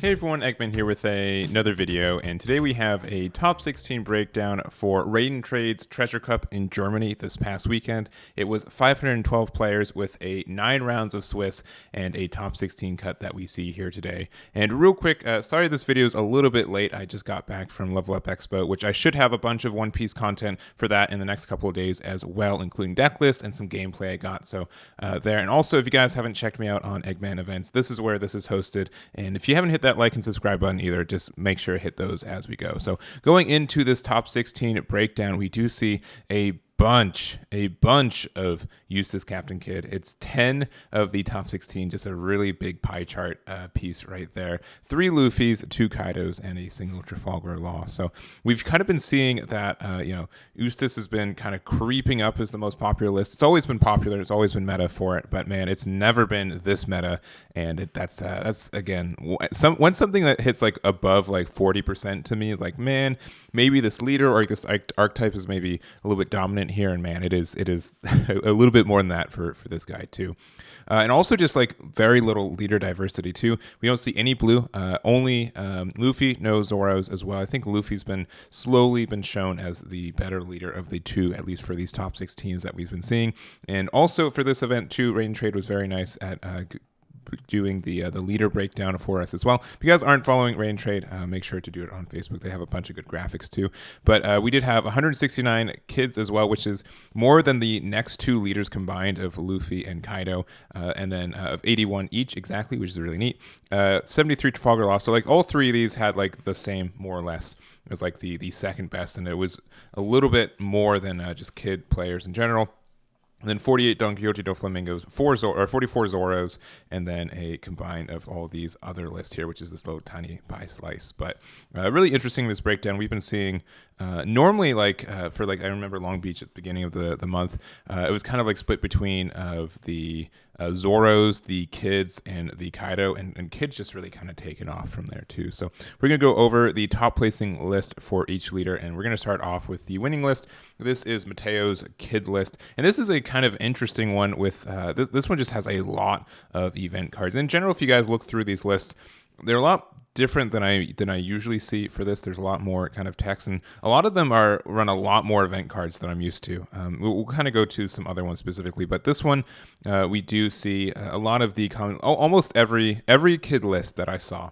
Hey everyone, Eggman here with another video, and today we have a top 16 breakdown for Raid and Trade's Treasure Cup in Germany this past weekend. It was 512 players with 9 rounds of Swiss and a top 16 cut that we see here today. And real quick, sorry this video is a little bit late. I just got back from Level Up Expo, which I should have a bunch of One Piece content for that in the next couple of days as well, including deck lists and some gameplay I got. So there, and also if you guys haven't checked me out on Eggman events, this is where this is hosted. And if you haven't hit that like and subscribe button either, just make sure to hit those as we go. So going into this top 16 breakdown, we do see a bunch of Eustace Captain Kidd. It's 10 of the top 16, just a really big pie chart piece right there. 3 Luffys, 2 Kaidos, and a single Trafalgar Law. So we've kind of been seeing that, Eustace has been kind of creeping up as the most popular list. It's always been popular. It's always been meta for it, but man, it's never been this meta. And that's again, when something that hits like above like 40% to me is like, man, maybe this leader or this archetype is maybe a little bit dominant here, and man, it is a little bit more than that for this guy too. And also just like very little leader diversity too. We don't see any blue, only Luffy, no Zoros as well. I think Luffy's been slowly shown as the better leader of the two, at least for these top 16s that we've been seeing. And also for this event too, Raid and Trade was very nice at doing the leader breakdown for us as well. If you guys aren't following Raid and Trade, make sure to do it on Facebook. They have a bunch of good graphics too. But we did have 169 kids as well, which is more than the next 2 leaders combined of Luffy and Kaido, and then of 81 each exactly, which is really neat. 73 Trafalgar Law. So like all 3 of these had like the same more or less. It was like the second best, and it was a little bit more than just kid players in general. And then 48 Don Quixote do Flamingos, 44 Zoros, and then a combine of all these other lists here, which is this little tiny pie slice. But really interesting, this breakdown. We've been seeing normally for I remember Long Beach at the beginning of the month, it was kind of like split between of the Zoros, the kids, and the Kaido, and kids just really kind of taken off from there too. So we're going to go over the top placing list for each leader, and we're going to start off with the winning list. This is Matteo's kid list, and this is a kind of interesting one with this one just has a lot of event cards. In general, if you guys look through these lists, they're a lot different than I usually see for this. There's a lot more kind of text, and a lot of them run a lot more event cards than I'm used to. We'll kind of go to some other ones specifically, but this one we do see a lot of the common, almost every kid list that I saw.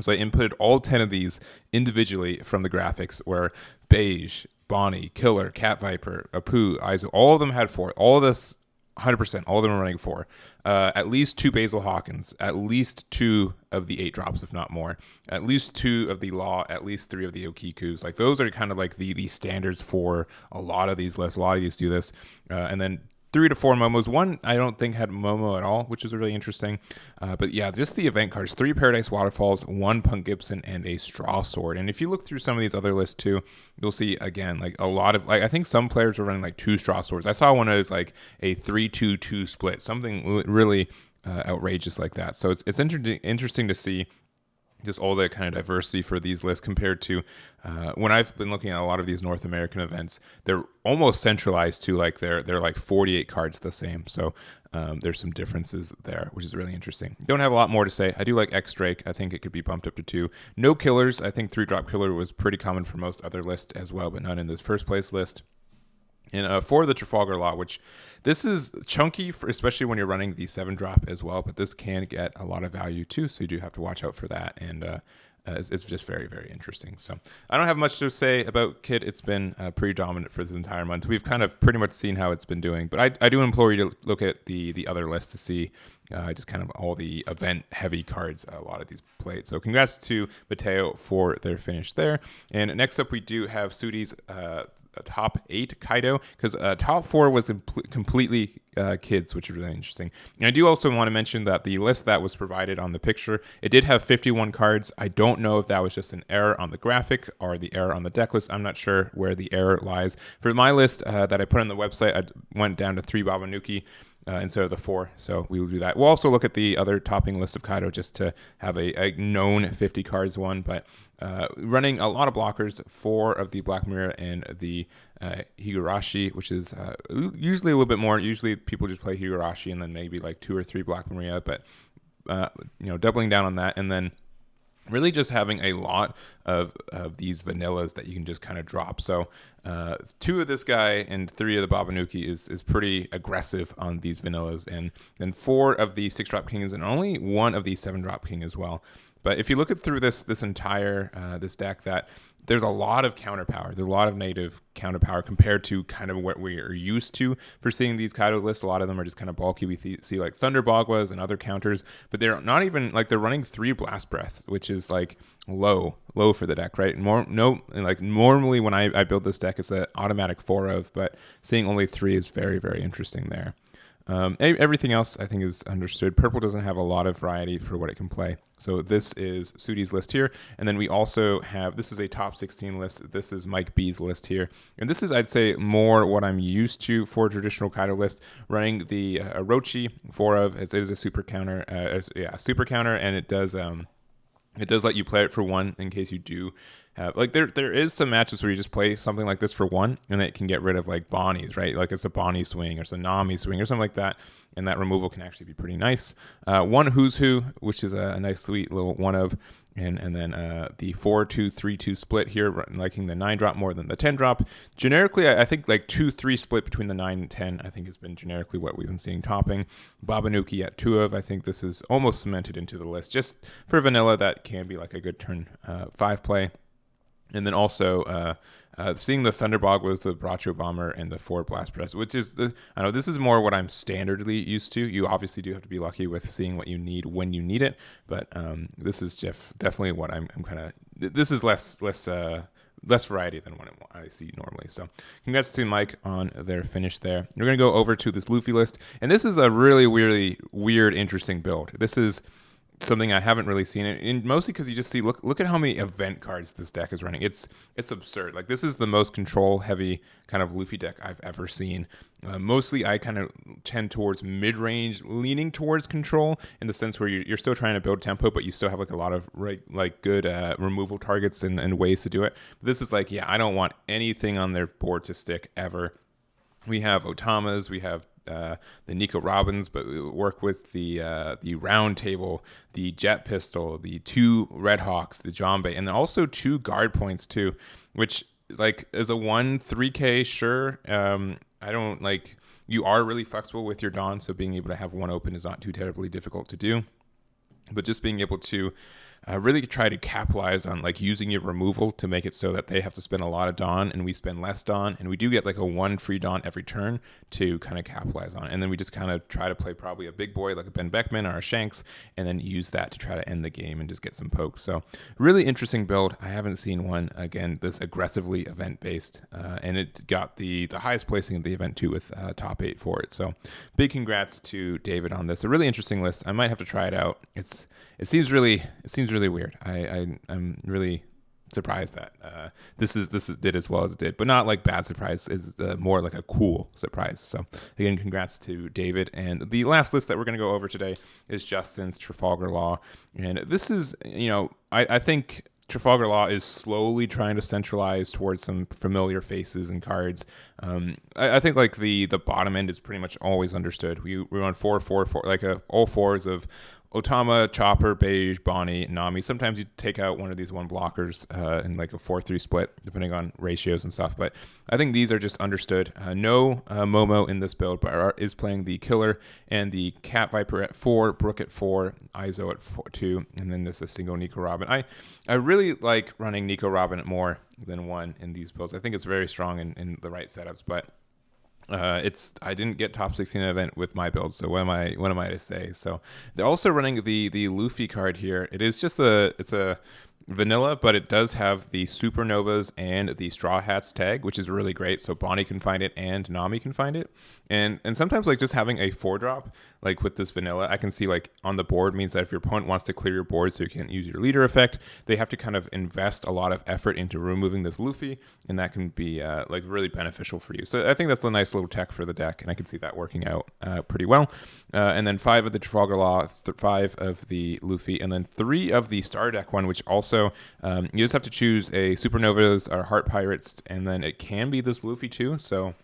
So I inputted all 10 of these individually from the graphics, where Beige, Bonnie, Killer, Cat Viper, Apu, Aizu, all of them had 4. All of this 100%, all of them are running 4. At least 2 Basil Hawkins, at least 2 of the 8 drops, if not more. At least 2 of the Law, at least 3 of the Okikus. Like those are kind of like the standards for a lot of these lists. A lot of these do this. And then 3 to 4 Momos. 1 I don't think had Momo at all, which is really interesting. But yeah, just the event cards. 3 Paradise Waterfalls, 1 Punk Gibson, and a Straw Sword. And if you look through some of these other lists too, you'll see again like a lot of, like, I think some players were running like 2 Straw Swords. I saw one that was like a 3-2-2 split, something really outrageous like that. So it's interesting to see just all the kind of diversity for these lists compared to when I've been looking at a lot of these North American events. They're almost centralized to like they're like 48 cards the same. So there's some differences there, which is really interesting. Don't have a lot more to say. I do like X Drake. I think it could be bumped up to 2. No Killers. I think 3-drop Killer was pretty common for most other lists as well, but not in this first place list. And for the Trafalgar Law, which this is chunky, especially when you're running the 7-drop as well, but this can get a lot of value too, so you do have to watch out for that, and it's just very, very interesting. So I don't have much to say about Kid. It's been pretty dominant for this entire month. We've kind of pretty much seen how it's been doing, but I do implore you to look at the other list to see just kind of all the event-heavy cards a lot of these played. So congrats to Matteo for their finish there. And next up, we do have Sudi's top 8 Kaido, because top 4 was completely kids, which is really interesting. And I do also want to mention that the list that was provided on the picture, it did have 51 cards. I don't know if that was just an error on the graphic or the error on the deck list. I'm not sure where the error lies. For my list that I put on the website, I went down to 3 Babanuki instead of the 4, so we will do that. We'll also look at the other topping list of Kaido just to have a known 50 cards one, but running a lot of blockers, 4 of the Black Mirror and the Higurashi, which is usually a little bit more. Usually people just play Higurashi and then maybe like 2 or 3 Black Maria, but doubling down on that. And then really just having a lot of these vanillas that you can just kind of drop. So 2 of this guy and 3 of the Babanuki is pretty aggressive on these vanillas, and then 4 of the 6-drop kings and only 1 of the 7-drop king as well. But if you look at through this entire this deck, that there's a lot of counter power. There's a lot of native counter power compared to kind of what we are used to for seeing these Kaido lists. A lot of them are just kind of bulky. We see like Thunder Bagwas and other counters, but they're not even like, they're running 3 Blast Breath, which is like low for the deck, right? Like normally when I build this deck, it's an automatic 4 of, but seeing only 3 is very, very interesting there. Everything else I think is understood. Purple doesn't have a lot of variety for what it can play. So this is Sudi's list here. And then we also have, this is a top 16 list. This is Mike B's list here. And this is, I'd say, more what I'm used to for a traditional Kaido list, running the Orochi 4 of. It is a super counter, super counter, and it does let you play it for 1 in case you do have, like, there is some matches where you just play something like this for 1 and it can get rid of like Bonnies, right? Like it's a Bonnie swing or it's a Nami swing or something like that, and that removal can actually be pretty nice. 1 Who's Who, which is a nice sweet little 1 of, and then the 4-2-3-2 split here, liking the 9-drop more than the 10-drop. Generically, I think like 2-3 split between the 9 and 10, I think has been generically what we've been seeing topping. Babanuki at 2 of, I think this is almost cemented into the list. Just for vanilla, that can be like a good turn 5 play. And then also seeing the Thunderbog was the Bracho Bomber and the 4 Blast Press, which is, I know this is more what I'm standardly used to. You obviously do have to be lucky with seeing what you need when you need it, but this is definitely what I'm kind of, this is less variety than what I see normally. So congrats to Mike on their finish there. We're going to go over to this Luffy list, and this is a really weird, interesting build. This is something I haven't really seen, and mostly because you just see, look at how many event cards this deck is running. It's absurd. Like, this is the most control heavy kind of Luffy deck I've ever seen. Mostly I kind of tend towards mid-range, leaning towards control in the sense where you're still trying to build tempo, but you still have like a lot of good removal targets and ways to do it. But this is like, yeah, I don't want anything on their board to stick ever. We have Otamas, we have the Nico Robins, but we work with the Round Table, the Jet Pistol, the 2 Red Hawks, the Jambay, and then also 2 guard points too, which like is a 1-3K, sure. I don't like, you are really flexible with your Dawn, so being able to have 1 open is not too terribly difficult to do. But just being able to really try to capitalize on like using your removal to make it so that they have to spend a lot of Dawn and we spend less Dawn, and we do get like a 1 free Dawn every turn to kind of capitalize on it. And then we just kind of try to play probably a big boy like a Ben Beckman or a Shanks, and then use that to try to end the game and just get some pokes. So really interesting build. I haven't seen one, again, this aggressively event based, and it got the highest placing of the event too with top 8 for it. So big congrats to David on this. A really interesting list. I might have to try it out. It seems really weird. I'm really surprised that this did as well as it did, but not like bad surprise. Is more like a cool surprise. So again, congrats to David. And the last list that we're going to go over today is Justin's Trafalgar Law, and this is, I think Trafalgar Law is slowly trying to centralize towards some familiar faces and cards. I think like the bottom end is pretty much always understood. We run 4-4-4, like all 4s of Otama, Chopper, Beige, Bonnie, Nami. Sometimes you take out one of these 1 blockers in like a 4-3 split, depending on ratios and stuff. But I think these are just understood. No Momo in this build, but is playing the Killer and the Cat Viper at 4, Brook at 4, Izo at 2, and then this is a single Nico Robin. I really like running Nico Robin at more than 1 in these builds. I think it's very strong in the right setups, but I didn't get top 16 event with my build, so what am I to say? So they're also running the Luffy card here. It's a vanilla, but it does have the Supernovas and the Straw Hats tag, which is really great. So Bonnie can find it and Nami can find it. And sometimes like just having a 4-drop, like with this vanilla, I can see like on the board means that if your opponent wants to clear your board so you can't use your leader effect, they have to kind of invest a lot of effort into removing this Luffy, and that can be like really beneficial for you. So I think that's a nice little tech for the deck, and I can see that working out pretty well. And then 5 of the Trafalgar Law, 5 of the Luffy, and then 3 of the Star Deck one, which also you just have to choose a Supernovas or Heart Pirates, and then it can be this Luffy too. So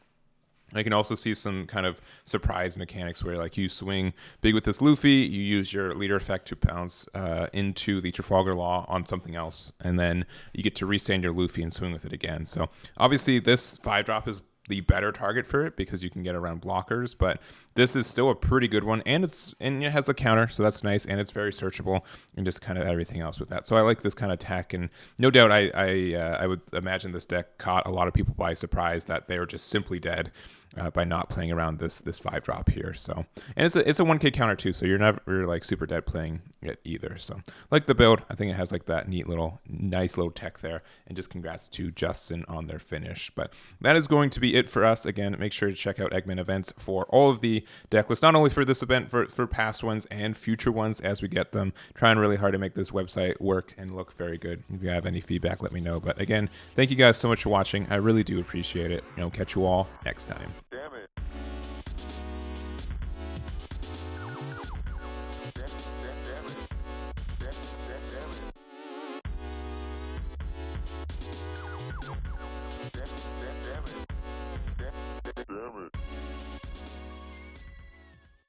I can also see some kind of surprise mechanics where, like, you swing big with this Luffy, you use your leader effect to bounce into the Trafalgar Law on something else, and then you get to restand your Luffy and swing with it again. So obviously this 5-drop is the better target for it because you can get around blockers, but this is still a pretty good one, and it has a counter, so that's nice, and it's very searchable, and just kind of everything else with that. So I like this kind of tech, and no doubt I would imagine this deck caught a lot of people by surprise that they were just simply dead by not playing around this 5-drop here. So, and it's a 1K counter too, so you're never like super dead playing it either. So like the build, I think it has like that nice little tech there, and just congrats to Justin on their finish. But that is going to be it for us. Again, make sure to check out Eggman Events for all of the deck lists, not only for this event, for past ones and future ones as we get them. Trying really hard to make this website work and look very good. If you have any feedback, let me know. But again, thank you guys so much for watching. I really do appreciate it. Catch you all next time.